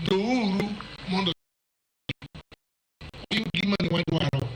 ritouru mondo oyud gima ne wadwaro.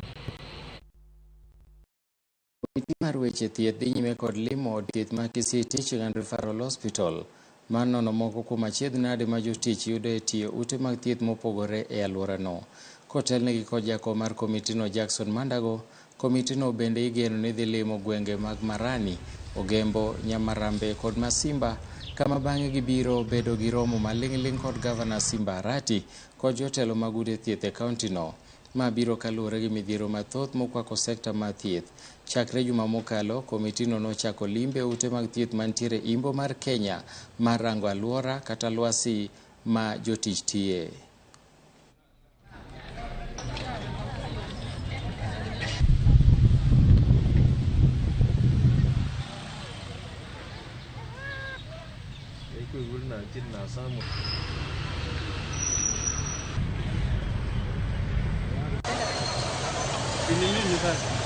Komiti mar weche thieth dhi nyime kod limo od thieth ma Kisii Teaching and Referral Hospital mar nono moko kuom achiedh nade ma jotich yudo e tiyo ute mag thieth mopogore e alworano. Kotelnegi kod jakom mar komitino Jackson Mandago, komitino bende igeno ni dhi limo gwenge mag Marani, Ogembo, Nyamarambe kod Masimba, kama bang'e gibiro bedo gi romo maling'ling kod Gavana Simba Arati kod jotelo mag ute thieth e kauntino. Ma biro kaluwore gi midhiero mathoth mokwako sekta mar thieth. Chakre juma mokalo, komitino nochako limbe ute mag thieth mantiere Imbo mar Kenya mar rango alwora kata lwasi ma jotich tiye. Ini sasa